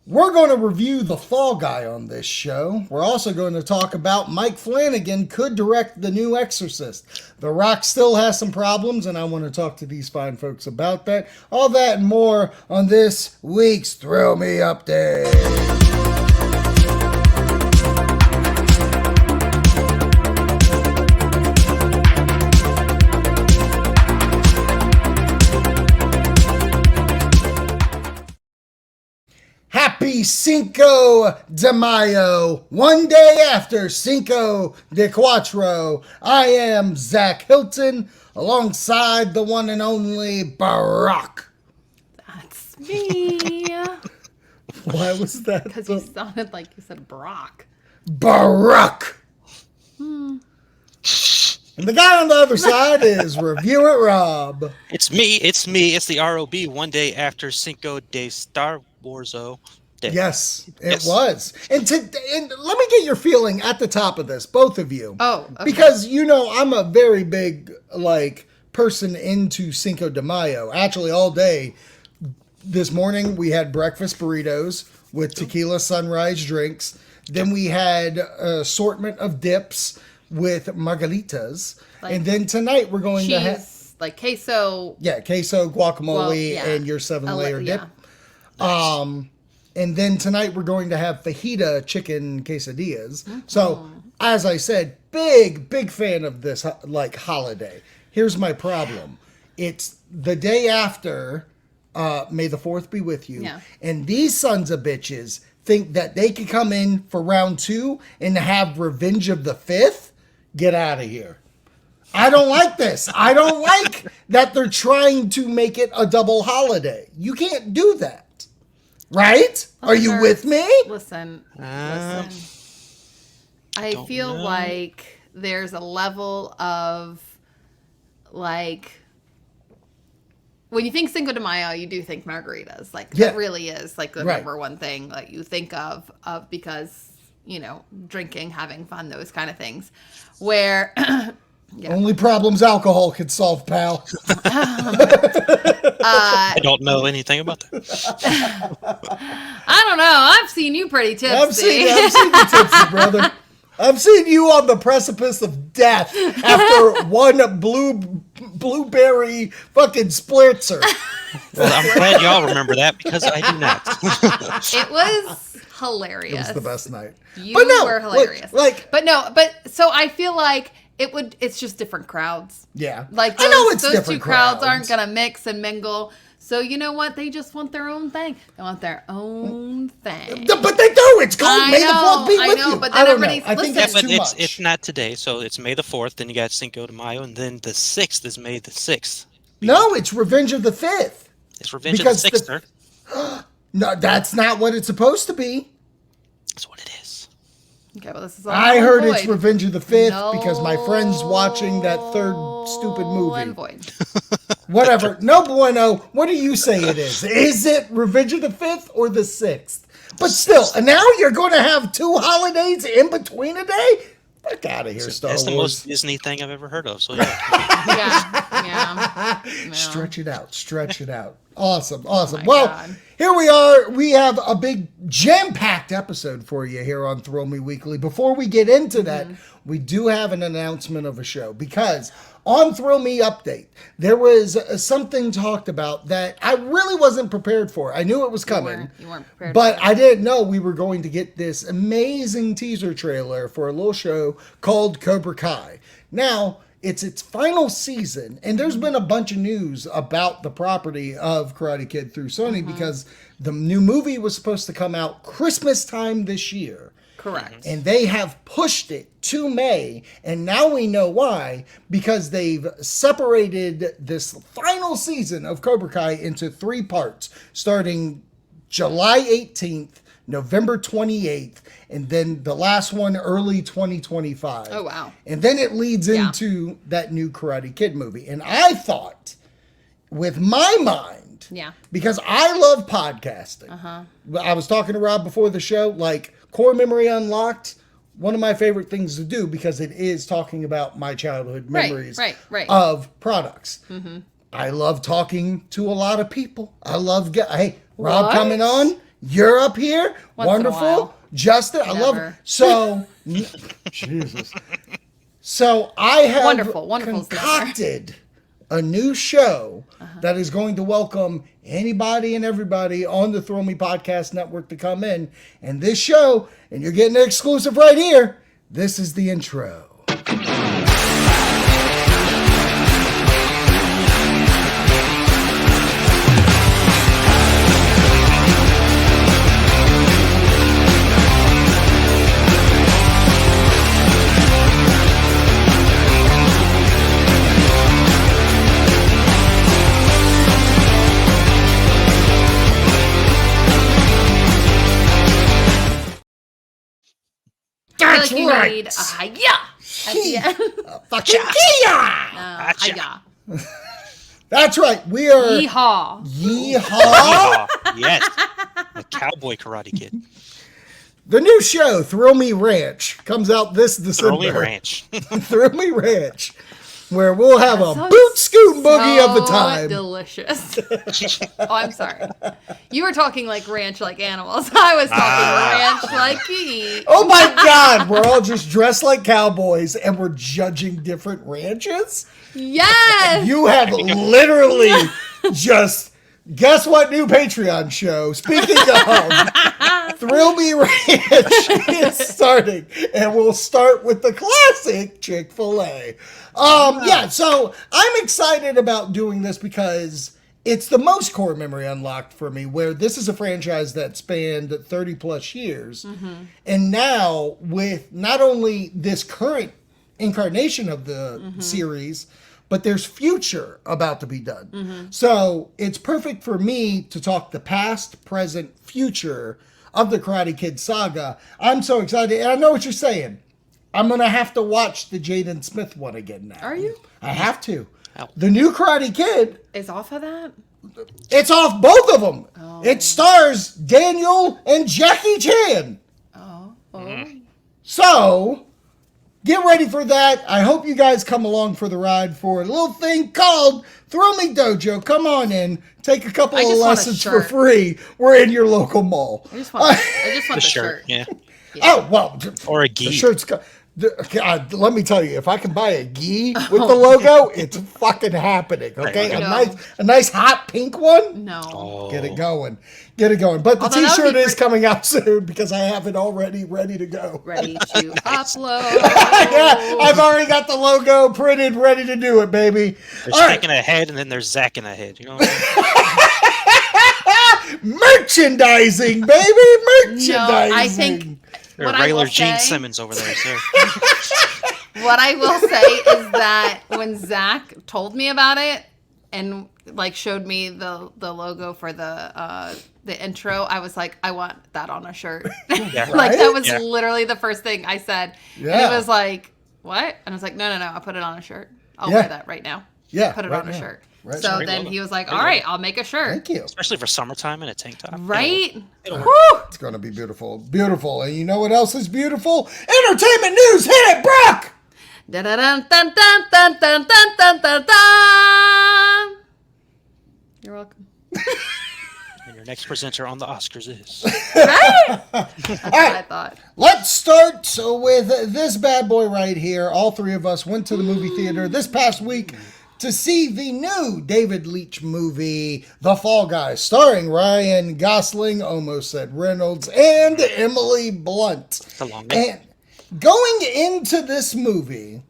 We're going to review The Fall Guy on this show. We're also going to talk about Mike Flanagan could direct the new Exorcist. The Rock still has some problems, and I want to talk to these fine folks about that. All that and more on this week's Thrill Me Update. Happy Cinco de Mayo, one day after Cinco de Cuatro. I am Zach Hilton, alongside the one and only Barack. That's me. Why was that? Because you sounded like you said Brock. Barack. And the guy on the other side is Review It Rob. It's me. It's the ROB, one day after Cinco de Star Warzo Day. Yes, it was. And let me get your feeling at the top of this, both of you. Oh, okay. Because, I'm a very big, person into Cinco de Mayo. Actually, all day this morning, we had breakfast burritos with tequila sunrise drinks. Then we had an assortment of dips with margaritas. And then tonight, we're going to have... like queso. Yeah, queso, guacamole, and your 7-layer dip. Nice. And then tonight we're going to have fajita chicken quesadillas. Mm-hmm. So, as I said, big fan of this holiday. Here's my problem. It's the day after May the 4th be with you. Yeah. And these sons of bitches think that they could come in for round 2 and have Revenge of the 5th. Get out of here. I don't like this. I don't like that they're trying to make it a double holiday. You can't do that. Right? Are you with me? Listen. I feel like there's a level of, when you think Cinco de Mayo, you do think margaritas. It really is, the number one thing that you think of because, drinking, having fun, those kind of things. Where... Yeah. Only problems alcohol could solve, pal. I don't know anything about that. I don't know. I've seen you pretty tipsy. I've seen you tipsy, brother. I've seen you on the precipice of death after one blueberry fucking splitzer. Well, I'm glad y'all remember that because I do not. It was hilarious. It was the best night. You were hilarious. So I feel like it's just different crowds. Yeah. I know it's those two crowds aren't going to mix and mingle. So you know what? They just want their own thing. They want their own thing. But they do. It's called May the 4th be with you. But then everybody's I think that's too much. It's not today. So it's May the 4th. Then you got Cinco de Mayo. And then the 6th is May the 6th. No, it's Revenge of the 5th. It's Revenge of the 6th, sir. No, that's not what it's supposed to be. That's what it is. Okay, well, this is all I heard it's Revenge of the 5th because my friend's watching that third stupid movie. Whatever. No bueno. What do you say it is? Is it Revenge of the 5th or the 6th? But still, and now you're going to have 2 holidays in between a day? Fuck out of here, Star Wars. That's the most Disney thing I've ever heard of. So yeah. Stretch it out. Awesome. Well, God. Here we are. We have a big jam-packed episode for you here on Thrill Me Weekly. Before we get into that, we do have an announcement of a show because on Thrill Me Update, there was something talked about that I really wasn't prepared for. I knew it was coming. You weren't prepared but I didn't know we were going to get this amazing teaser trailer for a little show called Cobra Kai. Now, it's its final season, and there's been a bunch of news about the property of Karate Kid through Sony because the new movie was supposed to come out Christmas time this year. Correct. And they have pushed it to May, and now we know why, because they've separated this final season of Cobra Kai into 3 parts, starting July 18th, November 28th, and then the last one early 2025. Oh, wow. And then it leads into that new Karate Kid movie. And I thought, with my mind, because I love podcasting. I was talking to Rob before the show, Core Memory Unlocked, one of my favorite things to do because it is talking about my childhood memories of products. I love talking to a lot of people. I love Rob coming on. You're up here. Once in a Wonderful. while. Justin, I love it. So, Jesus. So I have Wonderful's concocted a new show that is going to welcome anybody and everybody on the Thrill Me Podcast Network to come in. And this show, and you're getting an exclusive right here, this is the intro. That's you right. need a hi-ya at the end. Fucking Hi-ya. That's right. We are Yeehaw. Yeehaw. Yes. The cowboy Karate Kid. The new show, Thrill Me Ranch, comes out this December. Thrill Me Ranch. Thrill Me Ranch, where we'll have a sounds boot scoot boogie of the time. Delicious. Oh, I'm sorry. You were talking like ranch like animals. I was talking ranch like you eat. Oh my God, we're all just dressed like cowboys and we're judging different ranches? Yes. You have literally just, guess what new Patreon show? Speaking of, Thrill Me Ranch is starting, and we'll start with the classic Chick-fil-A. Yeah, so I'm excited about doing this because it's the most core memory unlocked for me, where this is a franchise that spanned 30 plus years. And now with not only this current incarnation of the series, but there's future about to be done. So it's perfect for me to talk the past, present, future of the Karate Kid saga. I'm so excited. And I know what you're saying. I'm going to have to watch the Jaden Smith one again now. Are you? I have to. Ow. The new Karate Kid, Is off of that? it's off both of them. It stars Daniel and Jackie Chan. So, get ready for that. I hope you guys come along for the ride for a little thing called Thrill Me Dojo. Come on in. Take a couple of just want a lessons for shirt. free. We're in your local mall. I just want the Shirt. shirt. Yeah. Oh, well. Or a The gi. shirt's... God, let me tell you, if I can buy a gi with the logo, it's fucking happening, okay? No. A nice hot pink one. No. Oh. Get it going. Get it going. But the Although that would t-shirt be is pretty- coming out soon because I have it already ready to go. Ready to upload. Yeah, I've already got the logo printed, ready to do it, baby. There's All right, Stick in a head, and then there's Zach in a head. You know what I mean? merchandising, baby, merchandising. No, I think Or what a I regular will Gene say- Simmons over there, sir. What I will say is that when Zach told me about it and like showed me the logo for the intro, I was like, I want that on a shirt. Yeah. Like that was Yeah. literally the first thing I said. And Yeah. it was like, what? And I was like, no, I'll put it on a shirt. I'll Yeah. wear that right now. Yeah, Put it right on a now. shirt. Right So now. then he was like, Great all right, logo. I'll make a shirt. Thank you. Especially for summertime in a tank top. Right? It'll work. Woo! It's going to be beautiful. Beautiful. And you know what else is beautiful? Entertainment news. Hit it, Brock. Dun, dun, dun, dun, dun, dun, dun, dun, dun, dun. You're welcome. And your next presenter on the Oscars is. Right? That's what I thought. Let's start with this bad boy right here. All three of us went to the movie theater this past week to see the new David Leitch movie, The Fall Guy, starring Ryan Gosling, almost said Reynolds, and Emily Blunt. It's a long name. And going into this movie,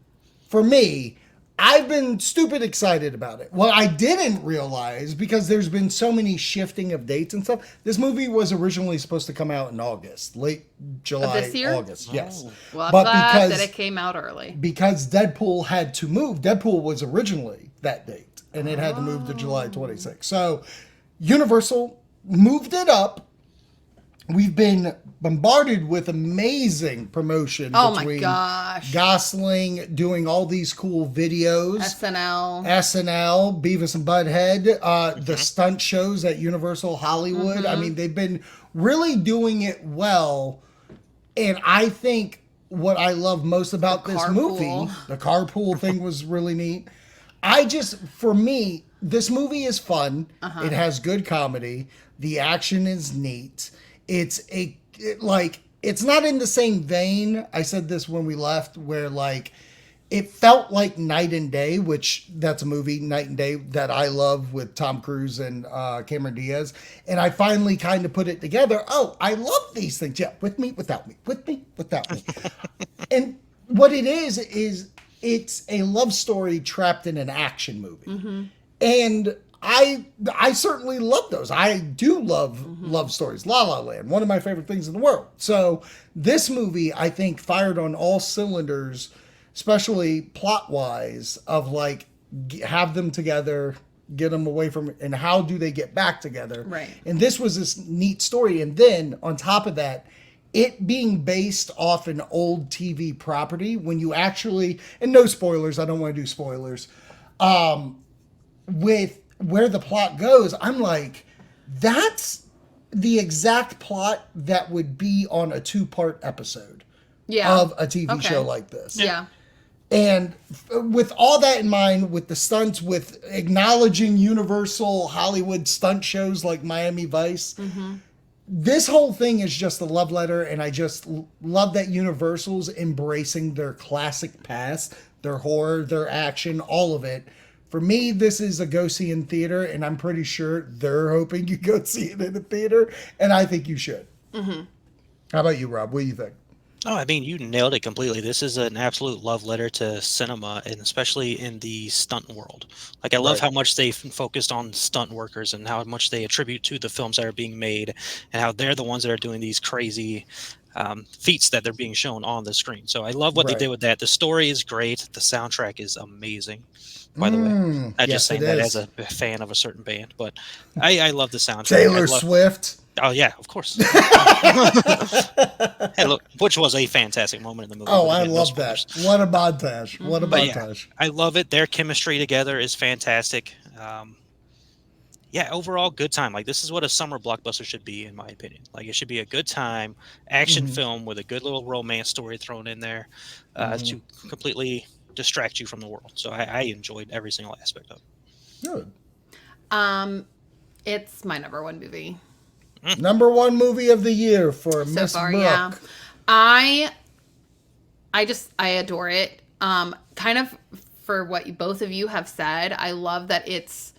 for me, I've been stupid excited about it. What I didn't realize, because there's been so many shifting of dates and stuff, this movie was originally supposed to come out in August, late July, this year? August, yes. Well, I'm But glad that it came out early. because Deadpool had to move. Deadpool was originally that date, and it had to move to July 26th. So Universal moved it up. We've been bombarded with amazing promotion Oh my between gosh. Gosling doing all these cool videos. SNL. SNL, Beavis and Butthead, the stunt shows at Universal Hollywood. I mean, they've been really doing it well. And I think what I love most about this movie, carpool. the carpool thing was really neat. For me, this movie is fun. It has good comedy. The action is neat. It's not in the same vein. I said this when we left, where like it felt like Night and Day, which that's a movie, Night and Day, that I love with Tom Cruise and Cameron Diaz. And I finally kind of put it together. Oh, I love these things. Yeah, with me, without me, with me, without me. And what it is it's a love story trapped in an action movie. And I certainly love those. I do love love stories. La La Land, one of my favorite things in the world. So this movie, I think, fired on all cylinders, especially plot-wise, of like, have them together, get them away from it, and how do they get back together? Right. And this was this neat story. And then on top of that, it being based off an old TV property, when you actually, and no spoilers, I don't want to do spoilers, with where the plot goes, I'm like, that's the exact plot that would be on a 2-part episode of a TV show like this. Yeah. And with all that in mind, with the stunts, with acknowledging Universal Hollywood stunt shows like Miami Vice, this whole thing is just a love letter, and I just love that Universal's embracing their classic past, their horror, their action, all of it. For me, this is a go see in theater, and I'm pretty sure they're hoping you go see it in the theater, and I think you should. How about you, Rob? What do you think? Oh, I mean, you nailed it completely. This is an absolute love letter to cinema, and especially in the stunt world. Like, I love how much they focused on stunt workers and how much they attribute to the films that are being made, and how they're the ones that are doing these crazy feats that they're being shown on the screen. So I love what they did with that. The story is great. The soundtrack is amazing, by the way. I just saying that as a fan of a certain band, but I love the soundtrack. Taylor Swift. Oh yeah, of course. Hey, look, which was a fantastic moment in the movie. Oh, I love that. What a montage. What a montage. Yeah, I love it. Their chemistry together is fantastic. Yeah, overall, good time. Like, this is what a summer blockbuster should be, in my opinion. Like, it should be a good time action film with a good little romance story thrown in there to completely distract you from the world. So I enjoyed every single aspect of it. Good. It's my number one movie. Number one movie of the year for Miss far, Brooke. yeah. I adore it. Kind of for what both of you have said, I love that it's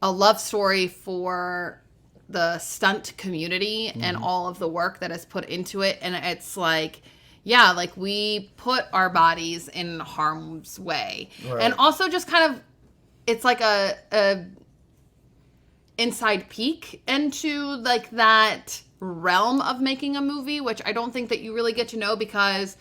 a love story for the stunt community and all of the work that is put into it. And it's like, yeah, like we put our bodies in harm's way. Right. And also just kind of, it's like a inside peek into like that realm of making a movie, which I don't think that you really get to know, because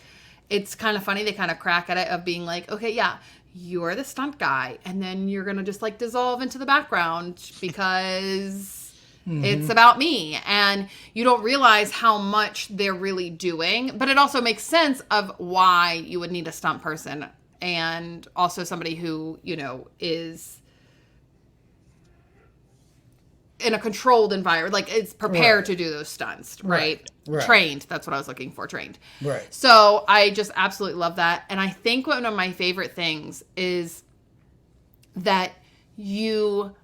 it's kind of funny. They kind of crack at it of being like, okay, yeah, you're the stunt guy, and then you're going to just like dissolve into the background because it's about me. And you don't realize how much they're really doing, but it also makes sense of why you would need a stunt person, and also somebody who, you know, is in a controlled environment, like it's prepared to do those stunts, right? Trained. That's what I was looking for. Trained. Right. So I just absolutely love that. And I think one of my favorite things is that you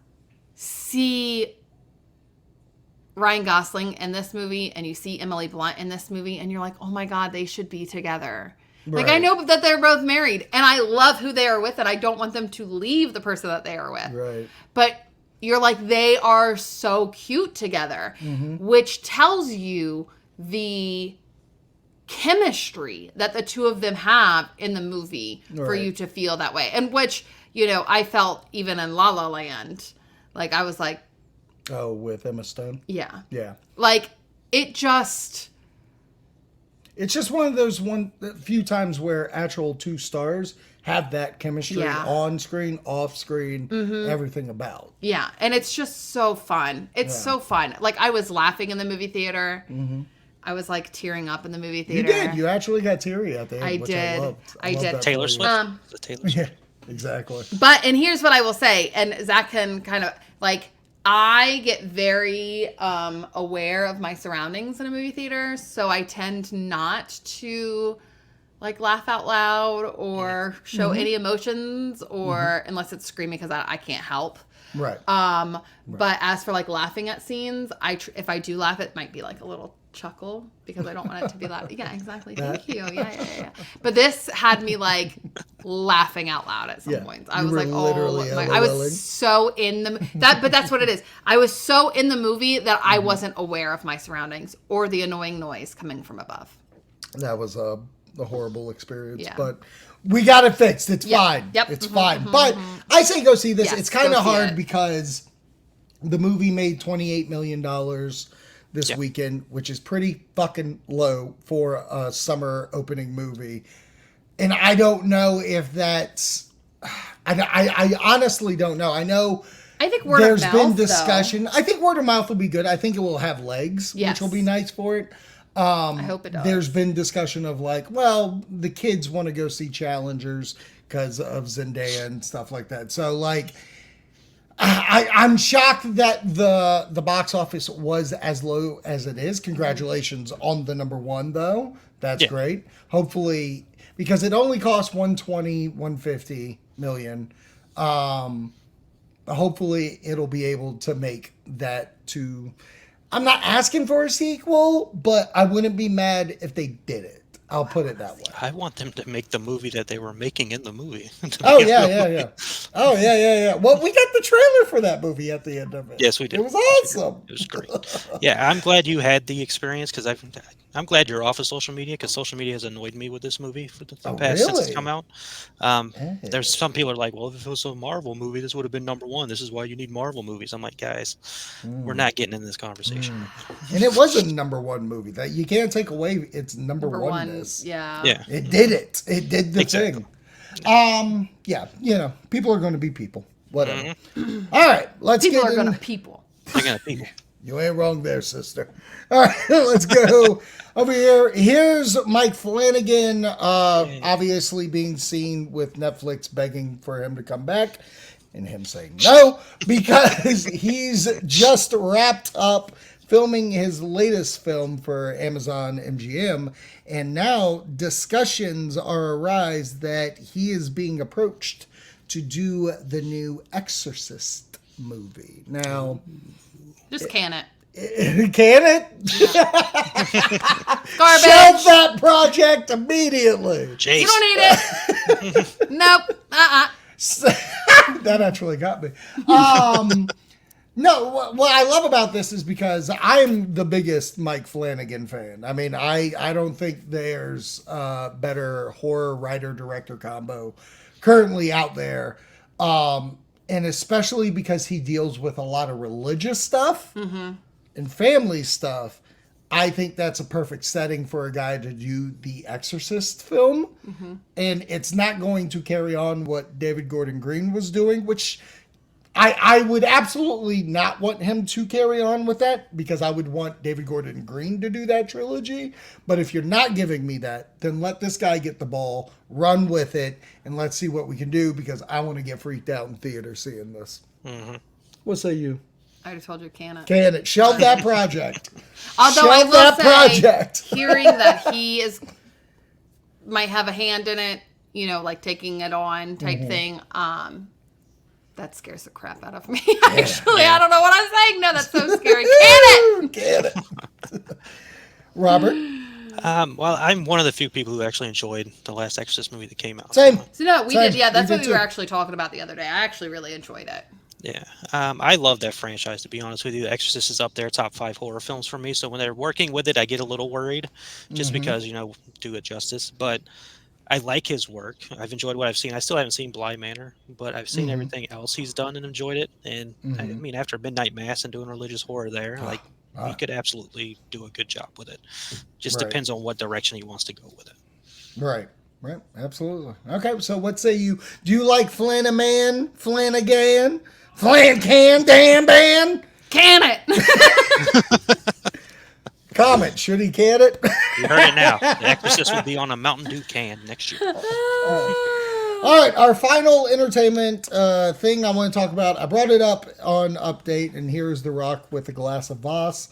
see Ryan Gosling in this movie and you see Emily Blunt in this movie and you're like, oh my God, they should be together. Right. Like, I know that they're both married and I love who they are with, and I don't want them to leave the person that they are with. Right. But you're like, they are so cute together, which tells you the chemistry that the two of them have in the movie for you to feel that way. And which, you know, I felt even in La La Land. Like, I was like... Oh, with Emma Stone? Yeah. Yeah. Like, it just... It's just one of those few times where actual two stars have that chemistry on screen, off screen, everything about. Yeah, and it's just so fun. It's so fun. Like, I was laughing in the movie theater. I was like tearing up in the movie theater. You did. You actually got teary at the end. I which did. I loved. I did. Taylor Swift. Taylor Swift. Yeah, exactly. But, and here's what I will say, and Zach can kind of, like, I get very aware of my surroundings in a movie theater, so I tend not to like laugh out loud or show any emotions, or unless it's screaming because I can't help. Right. But as for like laughing at scenes, if I do laugh, it might be like a little chuckle because I don't want it to be loud. Yeah, exactly. Thank you. Yeah. But this had me like laughing out loud at some points. I was like, oh my, I was so in but that's what it is. I was so in the movie that I wasn't aware of my surroundings or the annoying noise coming from above. That was a horrible experience, but we got it fixed. It's fine. Yep. It's fine. But I say go see this. Yes, it's kind of hard because the movie made $28 million this weekend, which is pretty fucking low for a summer opening movie. And I don't know if that's... I honestly don't know. I think word of mouth, there's been discussion. Though. I think word of mouth will be good. I think it will have legs, which will be nice for it. I hope it does. There's been discussion of like, well, the kids want to go see Challengers because of Zendaya and stuff like that. So like, I'm shocked that the box office was as low as it is. Congratulations on the number one though. That's great. Hopefully, because it only cost 150 million. Hopefully it'll be able to make that to... I'm not asking for a sequel, but I wouldn't be mad if they did it. I'll put it that way. I want them to make the movie that they were making in the movie. Oh, yeah. Oh, yeah. Well, we got the trailer for that movie at the end of it. Yes, we did. It was awesome. It was great. Yeah, I'm glad you had the experience because I'm glad you're off of social media because social media has annoyed me with this movie for the past since it's come out. There's some people are like, well, if it was a Marvel movie, this would have been number one. This is why you need Marvel movies. I'm like, guys, we're not getting in this conversation. And it was a number one movie that you can't take away its number one. Yeah. It did it. It did the thing. Yeah, people are going to be people. Whatever. All right, let's People are going to people. They're going to people. You ain't wrong there, sister. All right, let's go over here. Here's Mike Flanagan, obviously being seen with Netflix begging for him to come back, and him saying no, because he's just wrapped up filming his latest film for Amazon MGM, and now discussions are arise that he is being approached to do the new Exorcist movie. Now, just can it. Can it? Garbage. Shelve that project immediately. Jace. You don't need it. Nope. That actually got me. No, what I love about this is because I'm the biggest Mike Flanagan fan. I mean, I don't think there's a better horror writer-director combo currently out there. And especially because he deals with a lot of religious stuff and family stuff. I think that's a perfect setting for a guy to do the Exorcist film. And it's not going to carry on what David Gordon Green was doing, which... I would absolutely not want him to carry on with that because I would want David Gordon Green to do that trilogy. But if you're not giving me that, then let this guy get the ball, run with it, and let's see what we can do because I want to get freaked out in theater seeing this. What say you? I already told you, can it. Can it. Shelve that project. Although Shelve I will that say, project. hearing that he might have a hand in it, like taking it on type thing, that scares the crap out of me. Actually, I don't know what I'm saying. No, that's so scary. Can it. Robert? Well, I'm one of the few people who actually enjoyed the last Exorcist movie that came out. Same. So no, we did. Yeah, that's what we too. were actually talking about the other day. I actually really enjoyed it. Yeah. I love that franchise, to be honest with you. The Exorcist is up there, top 5 horror films for me. So when they're working with it, I get a little worried just because, do it justice. But I like his work. I've enjoyed what I've seen. I still haven't seen Bly Manor, but I've seen everything else he's done and enjoyed it. And I mean, after Midnight Mass and doing religious horror there, he could absolutely do a good job with it. Just depends on what direction he wants to go with it. Right. Absolutely. Okay, so what say you? Do you like Flanagan? Can it? Comment, should he can it? You heard it now. The Exorcist will be on a Mountain Dew can next year. All right, our final entertainment thing I want to talk about. I brought it up on Update, and here's The Rock with a glass of Voss.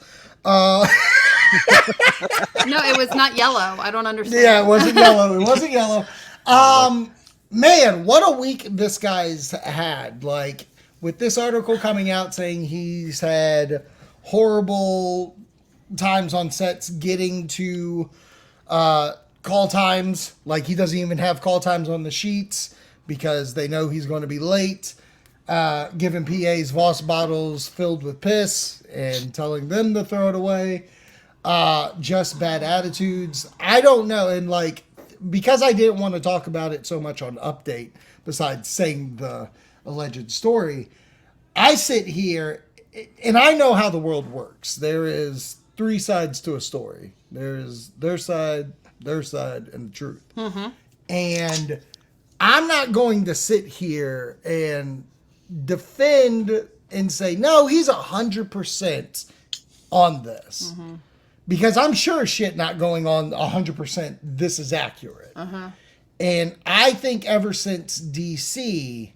No, it was not yellow. I don't understand. Yeah, it wasn't yellow. It wasn't yellow. Man, what a week this guy's had. Like, with this article coming out saying he's had horrible times on sets getting to call times. Like, he doesn't even have call times on the sheets because they know he's going to be late. Giving PAs Voss bottles filled with piss and telling them to throw it away. Just bad attitudes. I don't know. And like, because I didn't want to talk about it so much on Update, besides saying the alleged story, I sit here and I know how the world works. There is 3 sides to a story. There's their side, and the truth. Mm-hmm. And I'm not going to sit here and defend and say, no, he's 100% on this. Mm-hmm. Because I'm sure shit not going on 100% this is accurate. Uh-huh. And I think ever since DC,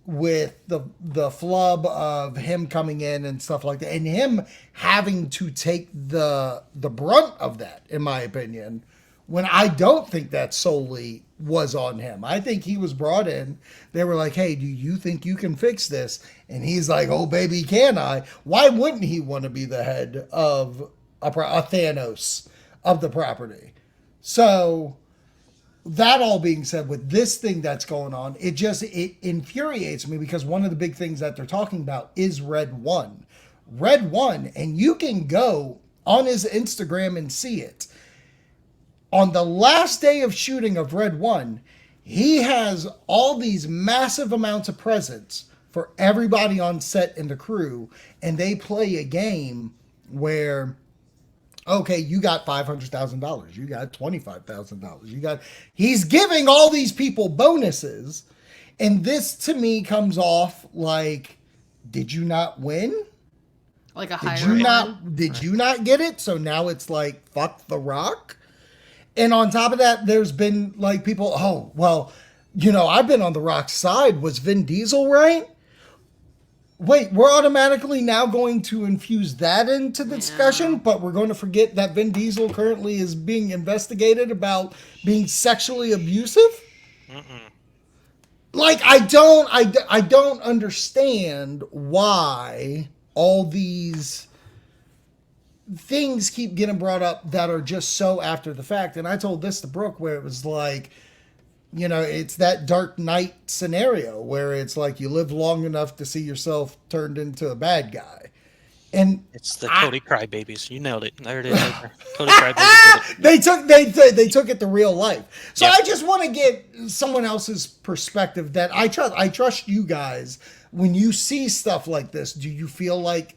with the flub of him coming in and stuff like that, and him having to take the brunt of that, in my opinion, when I don't think that solely was on him. I think he was brought in. They were like, hey, do you think you can fix this? And he's like, oh, baby, can I? Why wouldn't he want to be the head of a Thanos of the property? So that all being said, with this thing that's going on, it infuriates me because one of the big things that they're talking about is Red One. Red One, and you can go on his Instagram and see it. On the last day of shooting of Red One, he has all these massive amounts of presents for everybody on set and the crew, and they play a game where, okay, you got $500,000, you got $25,000, he's giving all these people bonuses, and this to me comes off like, did you not win? Like a higher Did you not get it? So now it's like, fuck The Rock? And on top of that, there's been like people, oh, well, I've been on The Rock's side. Was Vin Diesel right? Wait, we're automatically now going to infuse that into the discussion, but we're going to forget that Vin Diesel currently is being investigated about being sexually abusive? Mm-mm. Like, I don't understand why all these things keep getting brought up that are just so after the fact. And I told this to Brooke, where it was like, it's that Dark Knight scenario where it's like you live long enough to see yourself turned into a bad guy. And it's the Cody Crybabies. You nailed it. There it is. Cody Crybabies. They took it to real life. So yep. I just want to get someone else's perspective that I trust you guys. When you see stuff like this, do you feel like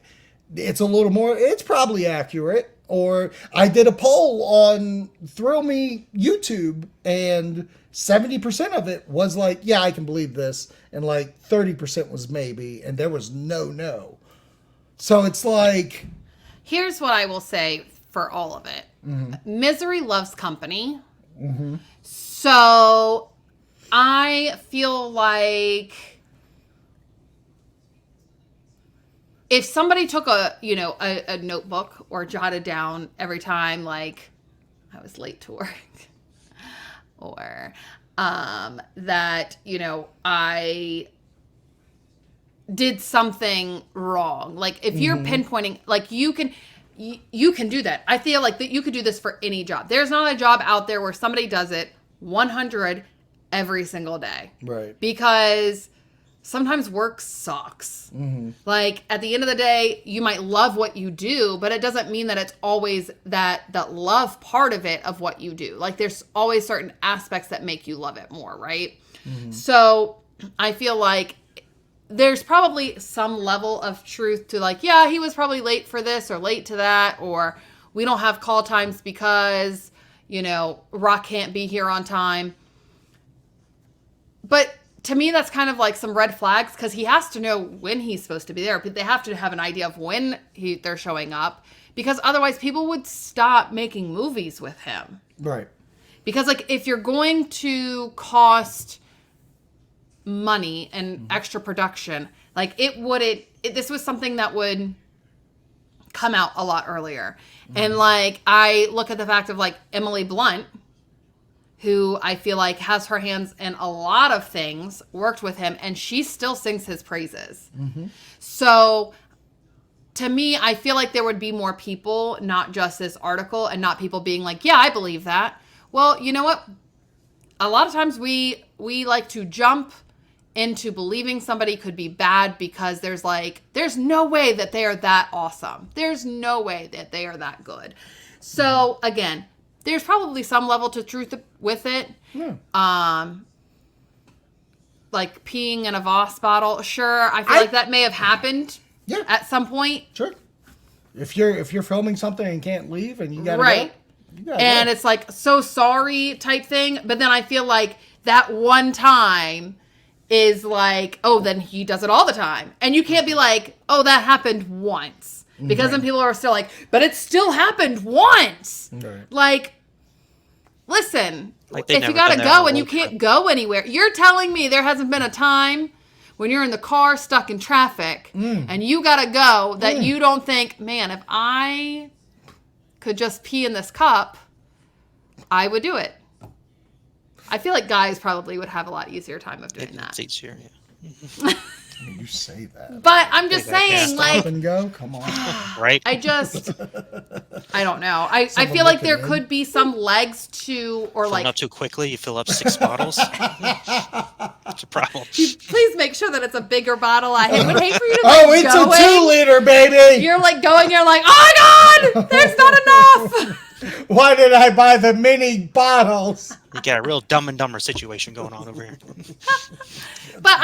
it's a little more, it's probably accurate? Or I did a poll on Thrill Me YouTube, and 70% of it was like, yeah, I can believe this. And like 30% was maybe, and there was no. So it's like, here's what I will say for all of it. Mm-hmm. Misery loves company. Mm-hmm. So I feel like if somebody took a notebook or jotted down every time, like, I was late to work, or that, I did something wrong. Like, if you're pinpointing, like, you can do that. I feel like that you could do this for any job. There's not a job out there where somebody does it 100 every single day. Right. Because sometimes work sucks. Mm-hmm. Like, at the end of the day, you might love what you do, but it doesn't mean that it's always that love part of it of what you do. Like, there's always certain aspects that make you love it more, right? Mm-hmm. So I feel like there's probably some level of truth to, like, yeah, he was probably late for this or late to that, or we don't have call times because, Rock can't be here on time. But to me, that's kind of like some red flags, because he has to know when he's supposed to be there. But they have to have an idea of when they're showing up, because otherwise people would stop making movies with him. Right. Because, like, if you're going to cost money and extra production, like, this was something that would come out a lot earlier. And like, I look at the fact of like Emily Blunt, who I feel like has her hands in a lot of things, worked with him, and she still sings his praises. So to me, I feel like there would be more people, not just this article, and not people being like, yeah, I believe that. Well, you know what? A lot of times we like to jump into believing somebody could be bad because there's no way that they are that awesome. There's no way that they are that good. So again, there's probably some level to truth with it. Like peeing in a Voss bottle. Sure, I feel like that may have happened at some point. Sure. If you're filming something and can't leave and you gotta right. go, you gotta and go. It's like so sorry type thing. But then I feel like that one time is like, oh, then he does it all the time. And you can't be like, oh, that happened once. Because then people are still like, but it still happened once. Right. Like, listen, Like if you gotta go and you can't go anywhere, you're telling me there hasn't been a time when you're in the car stuck in traffic and you gotta go that you don't think, man, if I could just pee in this cup, I would do it. I feel like guys probably would have a lot easier time of doing that. It's easier, I mean, you say that. But I'm just saying, Stop like, and go. Come on. right? I don't know. I feel like there could be some legs to, or Filling like, up too quickly, you fill up 6 bottles. That's a problem. please make sure that it's a bigger bottle. I would hate for you to Oh, like, it's going. a 2-liter, baby. You're like going, you're like, oh my God, there's not enough. Why did I buy the mini bottles? You got a real Dumb and Dumber situation going on over here. But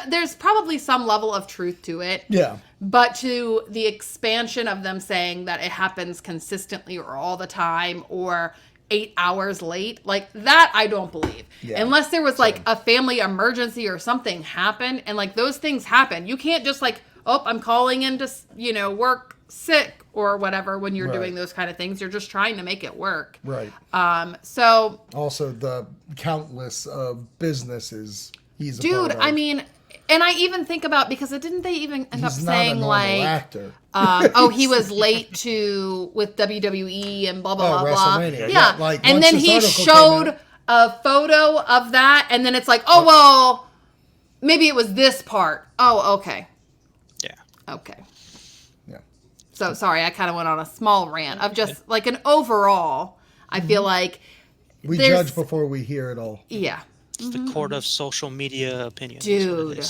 there's probably some level of truth to it. Yeah. But to the expansion of them saying that it happens consistently or all the time or 8 hours late, like that I don't believe. Yeah. Unless there was like a family emergency or something happened, and like those things happen. You can't just like, oh, I'm calling in to, work sick or whatever when you're doing those kind of things. You're just trying to make it work. Right. So also the countless of businesses he's a dude, part of. I mean, and I even think about, because didn't they even end up saying like, actor. Oh, he was late with WWE and blah blah blah blah. WrestleMania. Yeah, like, and then he showed a photo of that, and then it's like, oh well, maybe it was this part. Oh, okay. Yeah. Okay. Yeah. So sorry, I kind of went on a small rant of just like an overall. I feel like we judge before we hear it all. Yeah. It's the court of social media opinion. Dude.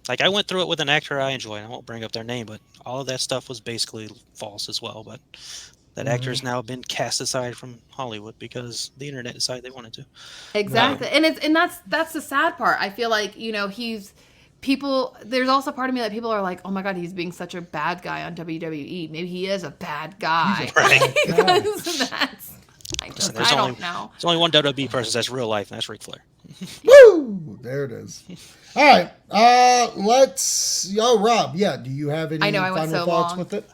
Like, I went through it with an actor I enjoy, and I won't bring up their name, but all of that stuff was basically false as well. But that actor's now been cast aside from Hollywood because the internet decided they wanted to. Exactly. And that's the sad part. I feel like, there's also part of me that people are like, oh my God, he's being such a bad guy on WWE. Maybe he is a bad guy. Right. Because I don't know. There's only one WWE person that's real life, and that's Ric Flair. Woo! There it is. All right. Rob, do you have any final thoughts with it?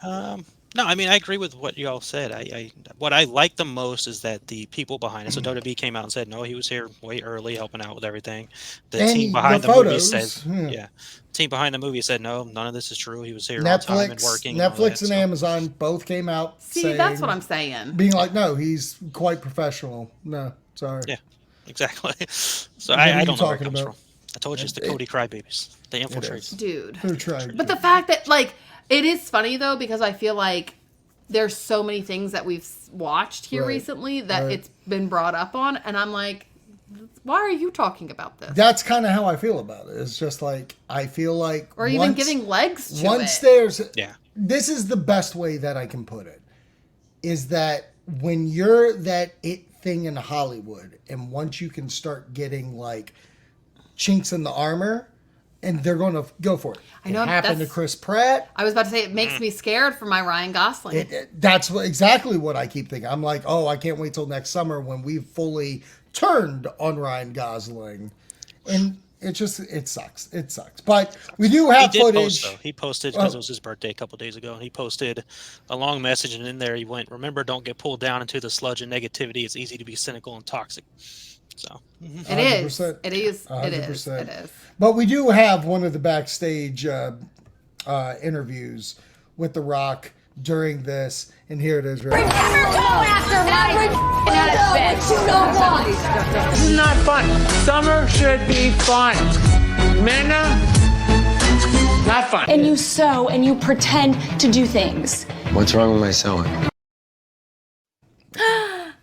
No, I mean, I agree with what you all said. What I like the most is that the people behind it. So WWE came out and said, no, he was here way early helping out with everything. The team behind the movie said, team behind the movie said, no, none of this is true. He was here on time and working. Netflix and Amazon both came out saying, that's what I'm saying. Being like, no, he's quite professional. No, sorry. Yeah, exactly. So I don't know where it comes from. I told you, it's the Cody crybabies. They infiltrate. Dude. They're trying. But the fact that, like, it is funny, though, because I feel like there's so many things that we've watched here recently that it's been brought up on, and I'm like, why are you talking about this? That's kind of how I feel about it. It's just like, I feel like... Or even giving legs to once it. there's... Yeah. This is the best way that I can put it. Is that when you're that it thing in Hollywood, and once you can start getting, like, chinks in the armor... And they're going to go for it. I know. It happened to Chris Pratt. I was about to say, it makes me scared for my Ryan Gosling. That's exactly what I keep thinking. I'm like, I can't wait till next summer when we've fully turned on Ryan Gosling. And it sucks. It sucks. But we do have footage. He posted, because it was his birthday a couple days ago, and he posted a long message, and in there he went, remember, don't get pulled down into the sludge and negativity. It's easy to be cynical and toxic. So It is. 100%. But we do have one of the backstage interviews with The Rock during this, and here it is. Right Never go after my husband. You don't want. This is not fun. Summer should be fun. Amanda, not fun. And you sew and you pretend to do things. What's wrong with my sewing? There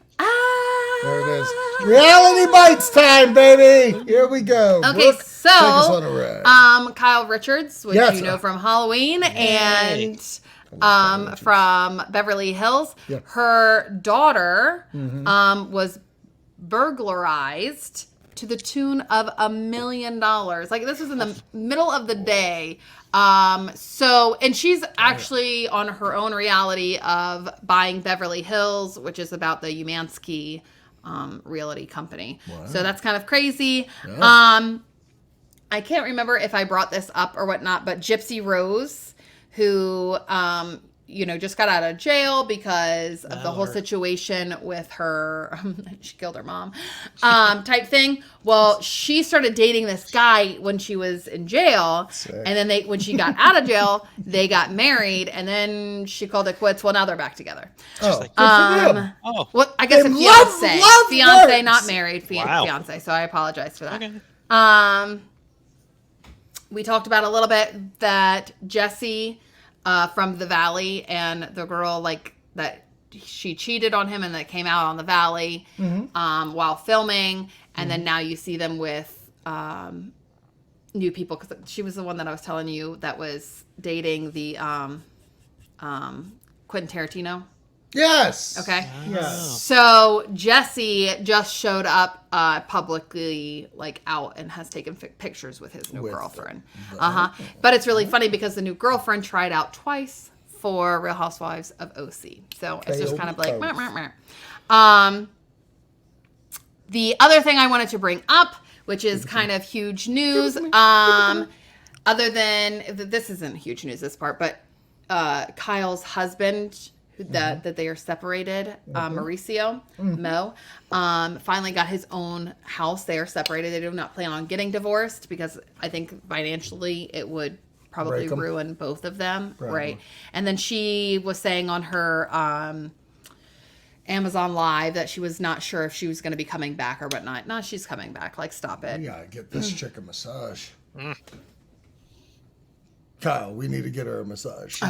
it is. Reality Bites time, baby. Here we go. Okay, Brooke, so take us on a ride. Kyle Richards, which Yes. you know from Halloween, and from Beverly Hills. Yeah. Her daughter was burglarized to the tune of $1 million. Like, this was in the middle of the day. And she's actually on her own reality of buying Beverly Hills, which is about the Umansky realty company. Wow. So that's kind of crazy. Yeah. I can't remember if I brought this up or whatnot, but Gypsy Rose, who, just got out of jail because of the whole situation with her, she killed her mom, type thing. Well, she started dating this guy when she was in jail. Sick. And then when she got out of jail, they got married, and then she called it quits. Well, now they're back together. Oh, good for them. Well, I guess a fiance, not married, fiance. So I apologize for that. Okay. We talked about a little bit that Jesse from the Valley and the girl that she cheated on him and that came out on the Valley while filming, and then now you see them with new people, because she was the one that I was telling you that was dating the Quentin Tarantino. Yes. Okay. Yes. So Jesse just showed up publicly, out, and has taken pictures with his new girlfriend. But it's really funny because the new girlfriend tried out twice for Real Housewives of OC. So it's just kind of like, meh, meh, meh. The other thing I wanted to bring up, which is kind of huge news, other than this isn't huge news, this part, but Kyle's husband, that they are separated, Mauricio Mo, finally got his own house. They are separated. They do not plan on getting divorced because I think financially it would probably ruin both of them, right? And then she was saying on her Amazon Live that she was not sure if she was going to be coming back or whatnot. No, she's coming back. Stop it. We gotta get this chick a massage. Kyle, we need to get her a massage.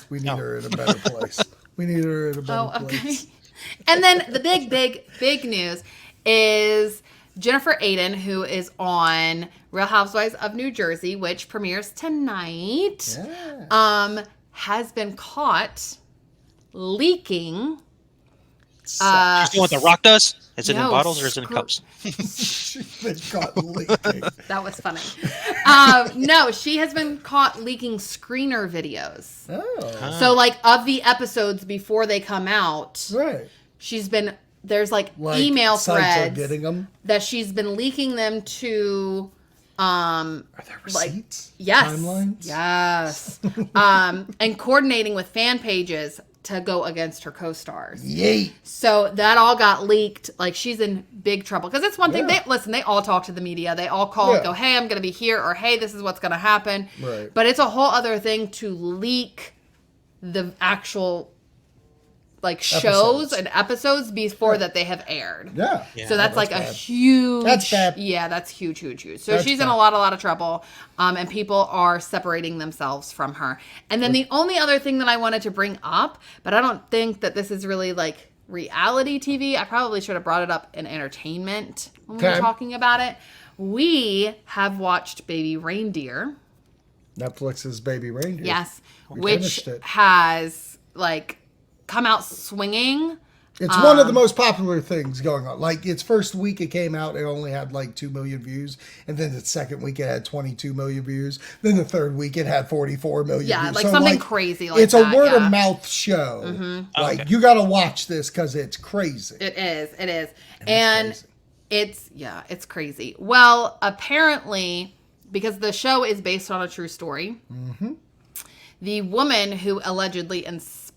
We need her in a better place. We need her in a better place. And then the big news is Jennifer Aiden, who is on Real Housewives of New Jersey, which premieres tonight, has been caught leaking. She's doing what The Rock does? Is it in bottles or is it in cups? She's been caught leaking. That was funny. No, she has been caught leaking screener videos. Oh. So, of the episodes before they come out, right? There's email threads getting them? that she's been leaking them to. Are there receipts? Yes. Timelines? Yes. And coordinating with fan pages to go against her co-stars. Yay. So that all got leaked. She's in big trouble. Because it's one thing. They all talk to the media. They all call and go, hey, I'm going to be here, or hey, this is what's going to happen. Right. But it's a whole other thing to leak the actual shows and episodes before that they have aired. Yeah. So that's a huge. That's bad. Yeah, that's huge. So she's in a lot of trouble, and people are separating themselves from her. And then the only other thing that I wanted to bring up, but I don't think that this is really reality TV. I probably should have brought it up in entertainment when we were talking about it. We have watched Baby Reindeer. Netflix's Baby Reindeer. Yes, which has come out swinging. It's one of the most popular things going on. Its first week it came out, it only had 2 million views. And then the second week it had 22 million views. Then the third week it had 44 million views. Yeah, something crazy it's that. It's a word of mouth show. Mm-hmm. You got to watch this because it's crazy. It is. And it's crazy. Well, apparently, because the show is based on a true story, the woman who allegedly inspired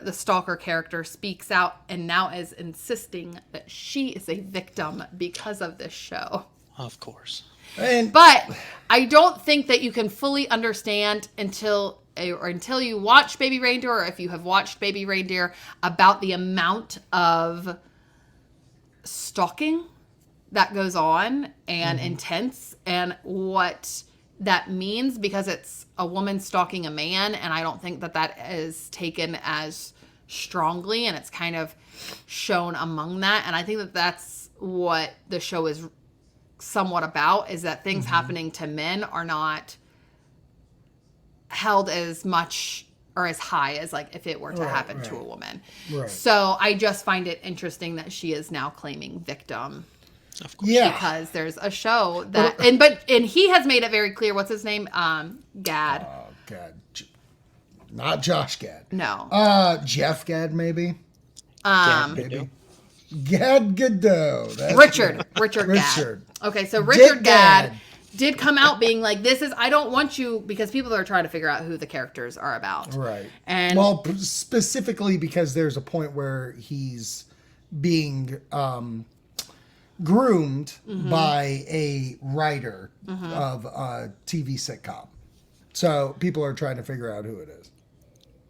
the stalker character speaks out and now is insisting that she is a victim because of this show. Of course. But I don't think that you can fully understand until or until you watch Baby Reindeer, or if you have watched Baby Reindeer, about the amount of stalking that goes on and intense, and what that means, because it's a woman stalking a man, and I don't think that is taken as strongly, and it's kind of shown among that. And I think that that's what the show is somewhat about, is that things happening to men are not held as much or as high as like if it were to happen to a woman. Right. So I just find it interesting that she is now claiming victim. Of course. Yeah. Because there's a show that and he has made it very clear. What's his name? Gad. Oh, Gad. Not Josh Gad. No. Jeff Gad, maybe. Maybe. Gad Gadot. Richard Gad. Okay, so Richard Gad did come out being like, this is, I don't want you, because people are trying to figure out who the characters are about. Right. And well, specifically because there's a point where he's being groomed by a writer of a TV sitcom. So people are trying to figure out who it is.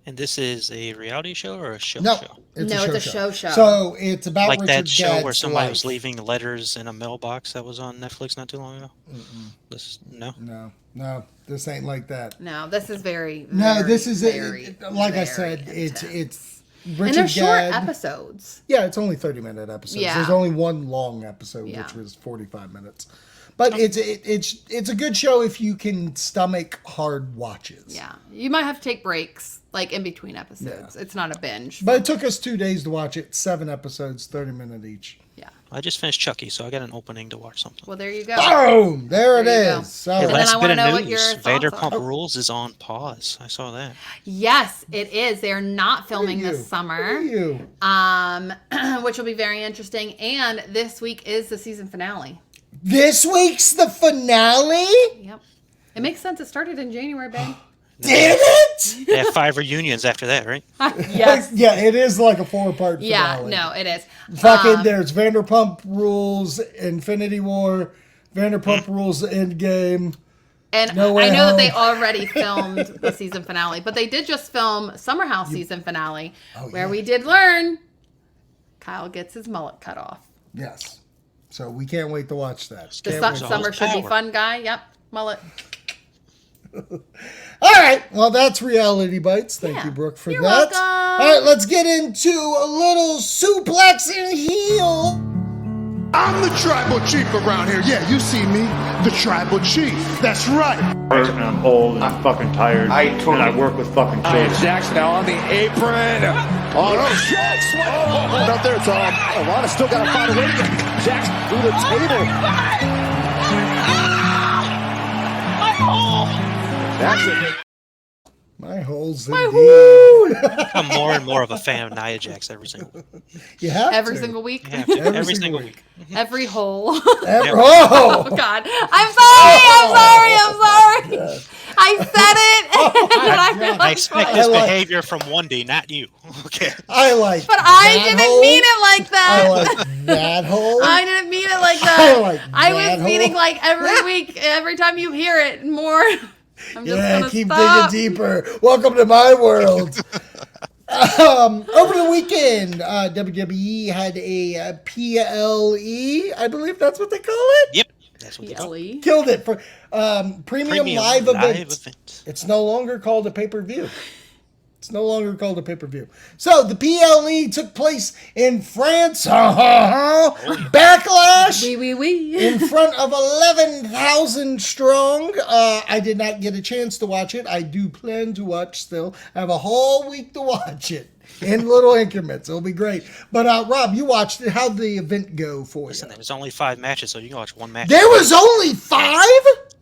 And this is a reality show or a show? No, show? it's a show. So it's about like Richard that show Gad's where somebody life. was leaving letters in a mailbox that was on Netflix not too long ago. No, this ain't like that. No, this is very this is very, like I very said, intense. it's Richard and they're short Gad. episodes. Yeah, it's only 30-minute episodes. Yeah. There's only one long episode, which was 45 minutes. But it's a good show if you can stomach hard watches. Yeah, you might have to take breaks like in between episodes. Yeah. It's not a binge. But it took us 2 days to watch it. 7 episodes, 30 minutes each. Yeah. I just finished Chucky, so I got an opening to watch something. Well, there you go. Boom! There it is. So, and then I want to know what your thoughts Vanderpump are. Rules is on pause. I saw that. Yes, it is. They're not filming this summer. Which will be very interesting. And this week is the season finale. This week's the finale? Yep. It makes sense. It started in January, babe. Did it? They have 5 reunions after that, right? Yes. Yeah, it is like a 4-part finale. Yeah, no, it is. Fucking there's Vanderpump Rules, Infinity War, Vanderpump Rules Endgame. And I know that they already filmed the season finale, but they did just film Summer House season finale, where we did learn Kyle gets his mullet cut off. Yes. So we can't wait to watch that. Summer should be fun, guy. Yep, mullet. All right. Well, that's Reality Bites. Thank you, Brooke, for You're that. welcome. All right, let's get into a little Suplex Heel. I'm the tribal chief around here. Yeah, you see me, the tribal chief. That's right. I'm old and fucking tired, and I work with fucking kids. Jackson now on the apron. Oh, no. Jax. Not there, Tom. Alana still got to find a way to get Jax through the table. That's it. My holes My indeed. hole. I'm more and more of a fan of Nia Jax every single week. You have Every to. single week. Every single week. Every hole. Oh, God. I'm sorry. I said it. And I realized I expect this behavior from Wendy, not you. Okay. I like But I didn't mean it like that. I like that hole. I didn't mean it like that. I like I that was meaning hole. like every week, every time you hear it more. I'm just Yeah, gonna keep stop. digging deeper. Welcome to my world. Over the weekend, WWE had a PLE. I believe that's what they call it. Yep. That's what they call it. PLE. Killed it for premium live event. event. It's no longer called a pay-per-view. It's no longer called a pay-per-view. So the PLE took place in France. Backlash. In front of 11,000 strong. I did not get a chance to watch it. I do plan to watch still. I have a whole week to watch it in little increments. It'll be great. But Rob, you watched it. How'd the event go for Listen, you? there was only 5 matches, so you can watch one match. There was only 5?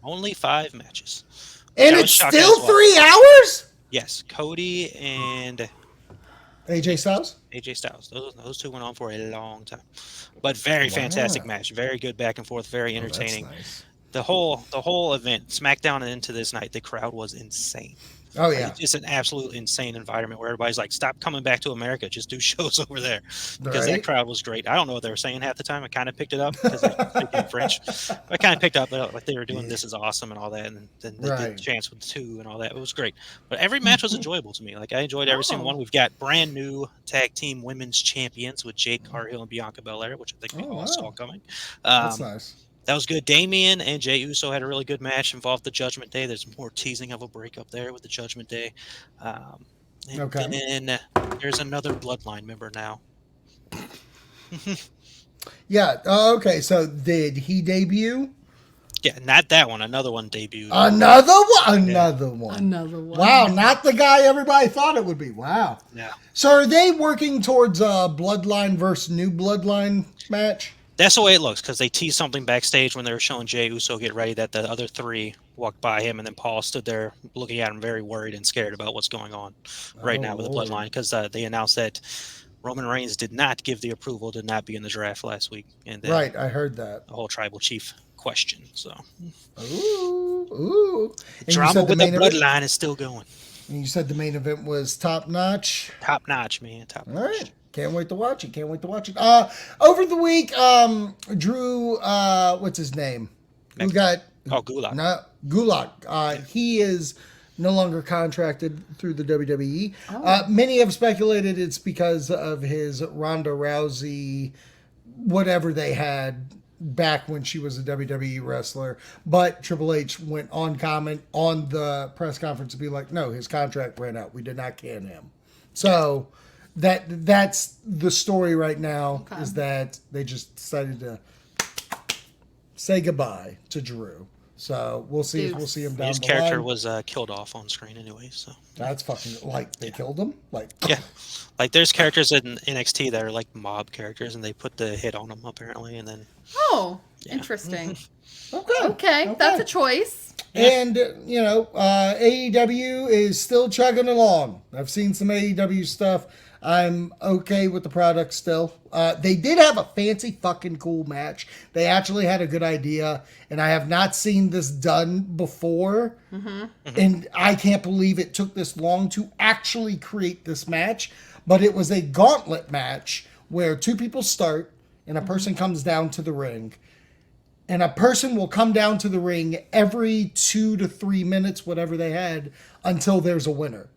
Only 5 matches. And I was it's shocked still as well. 3 hours? Yes, Cody and AJ Styles? AJ Styles. Those 2 went on for a long time. But very fantastic match. Very good back and forth. Very entertaining. That's nice. The whole event, SmackDown and into this night, the crowd was insane. Oh yeah, it's an absolute insane environment where everybody's like, "Stop coming back to America, just do shows over there," because that crowd was great. I don't know what they were saying half the time. I kind of picked it up because they're speaking French. I kind of picked up like they were doing "This is awesome" and all that, and then they did chants with 2 and all that. It was great, but every match was enjoyable to me. Like I enjoyed every single one. We've got brand new tag team women's champions with Jade Cargill and Bianca Belair, which I think we all saw coming. That's nice. That was good. Damien and Jey Uso had a really good match. Involved the Judgment Day. There's more teasing of a breakup there with the Judgment Day. And then there's another Bloodline member now. Yeah. Okay. So did he debut? Yeah, not that one. Another one debuted. Another one. Another one. Another one. Wow, not the guy everybody thought it would be. Wow. Yeah. So are they working towards a Bloodline versus New Bloodline match? That's the way it looks, because they teased something backstage when they were showing Jey Uso get ready that the other 3 walked by him, and then Paul stood there looking at him very worried and scared about what's going on right now with the Bloodline, because they announced that Roman Reigns did not give the approval to not be in the draft last week. And then I heard that. The whole tribal chief question. So, ooh. Drama with the Bloodline is still going. And you said the main event was top notch? Top notch, man. Top notch. All right. Can't wait to watch it. Over the week, Drew, what's his name? Who got... Gulak. No, Gulak. He is no longer contracted through the WWE. Many have speculated it's because of his Ronda Rousey, whatever they had back when she was a WWE wrestler. But Triple H went on comment on the press conference to be like, no, his contract ran out. We did not can him. So... That's the story right now, is that they just decided to say goodbye to Drew. So we'll see if we'll see him down the line. His character was killed off on screen anyway, so that's fucking they killed him. Like there's characters in NXT that are like mob characters, and they put the hit on them apparently, and then interesting. Okay, that's a choice. And AEW is still chugging along. I've seen some AEW stuff. I'm okay with the product still. They did have a fancy fucking cool match. They actually had a good idea, and I have not seen this done before. And I can't believe it took this long to actually create this match. But it was a gauntlet match where 2 people start, and a person comes down to the ring. And a person will come down to the ring every 2 to 3 minutes, whatever they had, until there's a winner.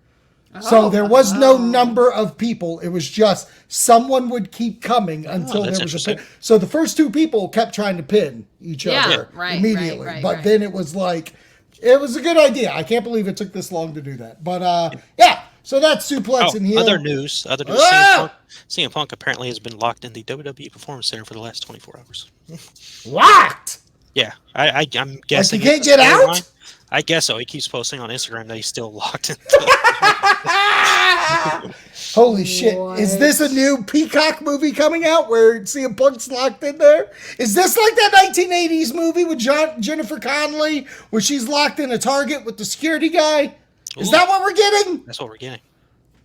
So there was no number of people. It was just someone would keep coming until there was a pin. So the first 2 people kept trying to pin each other immediately. But then it was like, it was a good idea. I can't believe it took this long to do that. But so that's Suplex and Heel. Other news. CM Punk apparently has been locked in the WWE Performance Center for the last 24 hours. Locked? Yeah. I'm guessing. Like he can't get out? I guess so. He keeps posting on Instagram that he's still locked in. Holy shit. What? Is this a new Peacock movie coming out where CM Punk's locked in there? Is this like that 1980s movie with Jennifer Connelly where she's locked in a Target with the security guy? Is that what we're getting? That's what we're getting.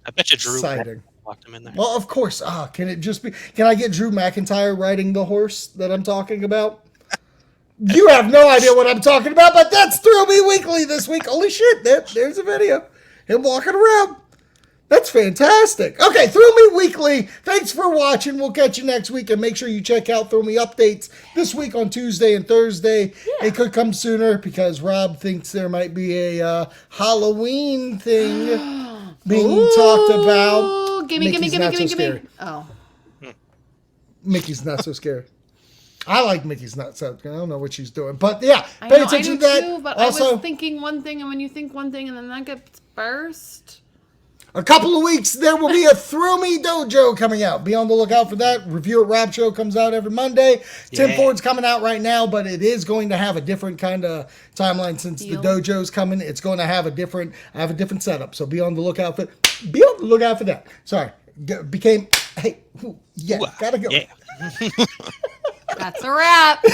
I bet you Drew locked him in there. Well, of course. Can it just be... Can I get Drew McIntyre riding the horse that I'm talking about? You have no idea what I'm talking about, but that's Thrill Me Weekly this week. Holy shit, there's a video. Him walking around. That's fantastic. Okay, Thrill Me Weekly. Thanks for watching. We'll catch you next week, and make sure you check out Thrill Me Updates this week on Tuesday and Thursday. Yeah. It could come sooner because Rob thinks there might be a Halloween thing being talked about. Gimme. Oh. Mickey's not so scared. I like Mickey's not so. I don't know what she's doing, but yeah, pay attention to that. Too, but also, I was thinking one thing, and when you think one thing, and then that gets burst. A couple of weeks, there will be a Thrill Me Dojo coming out. Be on the lookout for that. Review at Rob Show comes out every Monday. Yeah. Tim Ford's coming out right now, but it is going to have a different kind of timeline since the dojo's coming. It's going to have a different setup. So be on the lookout for. Be on the lookout for that. Sorry, gotta go. Yeah. That's a wrap.